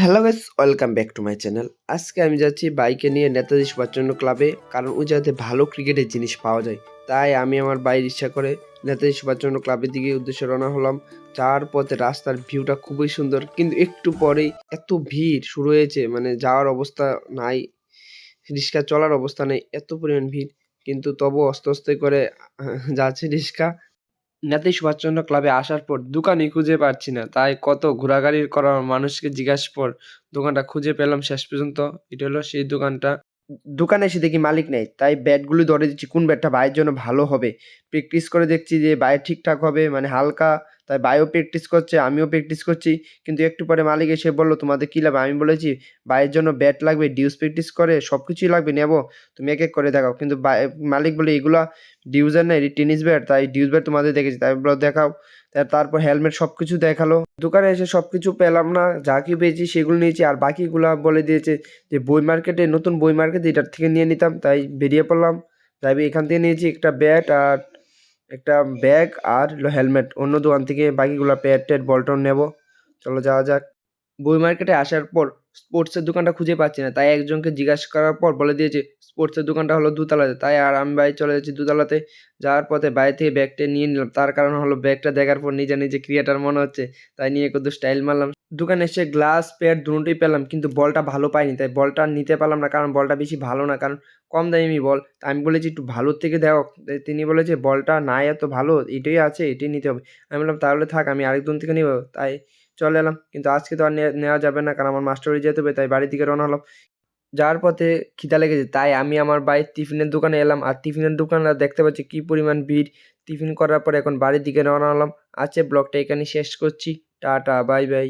Hello guys, welcome back to my channel. আজকে আমি যাচ্ছি বাইকে নিয়ে নেতাজি সুভাষচন্দ্র ক্লাবে, কারণ ওই জায়গাতে ভালো ক্রিকেটের জিনিস পাওয়া যায়। তাই আমি আমার বাইক রিক্সা করে নেতাজি সুভাষচন্দ্র ক্লাবের দিকে উদ্দেশ্যে রওনা হলাম। যাওয়ার পথে রাস্তার ভিউটা খুবই সুন্দর, কিন্তু একটু পরেই এত ভিড় শুরু হয়েছে, মানে যাওয়ার অবস্থা নাই, রিক্সা চলার অবস্থা নেই, এত পরিমাণ ভিড়। কিন্তু তবু আস্তে আস্তে করে যাচ্ছে রিক্সা। নেতাজি সুভাষচন্দ্র ক্লাবে আসার পর দোকানই খুঁজে পাচ্ছি না, তাই কত ঘোরাঘুরি করা মানুষকে জিজ্ঞাসা পর দোকানটা খুঁজে পেলাম শেষ পর্যন্ত। এটা হলো সেই দোকানটা। দোকানে এসে দেখি মালিক নেই, তাই ব্যাটগুলো ধরে দিচ্ছি কোন ব্যাটটা ভাইয়ের জন্য ভালো হবে। প্র্যাকটিস করে দেখছি যে ভাই ঠিকঠাক হবে, মানে হালকা। তাই ভাইও প্র্যাকটিস করছে, আমিও প্র্যাকটিস করছি। কিন্তু একটু পরে মালিক এসে বলল, তোমাদের কী লাগবে? আমি বলেছি ভাইয়ের জন্য ব্যাট লাগবে, ডিউজ প্র্যাকটিস করে সব কিছুই লাগবে, নেবো, তুমি এক এক করে দেখাও। কিন্তু মালিক বলে এগুলা ডিউজের না, এটি টেনিস ব্যাট, তাই ডিউজ ব্যাট তোমাদের দেখেছি, তাই বললো দেখাও। তারপর হেলমেট সব কিছু দেখালো। দোকানে এসে সব কিছু পেলাম না, যা কি পেয়েছি সেগুলো নিয়েছি, আর বাকিগুলা বলে দিয়েছে যে বই মার্কেটে, নতুন বই মার্কেটে এটার থেকে নিয়ে নিতাম। তাই বেরিয়ে পড়লাম। তাই এখান থেকে নিয়েছি একটা ব্যাট আর একটা ব্যাগ আর হলো হেলমেট। অন্য দোকান থেকে বাকিগুলা প্যাড ট্যাড বলটন নেবো। চলো যাওয়া যাক। বই মার্কেটে আসার পর স্পোর্টসের দোকানটা খুঁজে পাচ্ছি না, তাই একজনকে জিজ্ঞাসা করার পর বলে দিয়েছে স্পোর্টসের দোকানটা হলো দোতলাতে। তাই আর আমি বাইরে চলে যাচ্ছি দোতলাতে। যাওয়ার পথে বাইরে থেকে ব্যাগটা নিয়ে নিলাম, তার কারণ হলো ব্যাগটা দেখার পর নিজে নিজে ক্রিয়েটার মনে হচ্ছে, তাই নিয়ে কত স্টাইল মারলাম। দোকানে এসে গ্লাস প্যাড দুটোই পেলাম, কিন্তু বলটা ভালো পাইনি, তাই বলটা নিতে পারলাম না, কারণ বলটা বেশি ভালো না, কারণ কম দামি বল। তা আমি বলেছি একটু ভালোর থেকে দাও। তিনি বলেছে বলটা নাই এত ভালো, এটাই আছে, এটাই নিতে হবে। আমি বললাম তাহলে থাক, আমি আরেকজন থেকে নিব। তাই চলে এলাম। কিন্তু আজকে তো আর নেওয়া যাবে না, কারণ আমার মাস্টার বাড়ি যেতে হবে, তাই বাড়ির দিকে রওনা হলাম। যাওয়ার পথে খিদা লেগেছে, তাই আমি আমার ভাইয়ের টিফিনের দোকানে এলাম। আর টিফিনের দোকানে দেখতে পাচ্ছি কি পরিমাণ ভিড়। টিফিন করার পর এখন বাড়ির দিকে রওনা হলাম। আছে ব্লগটা এখানে শেষ করছি। Tata, bye bye.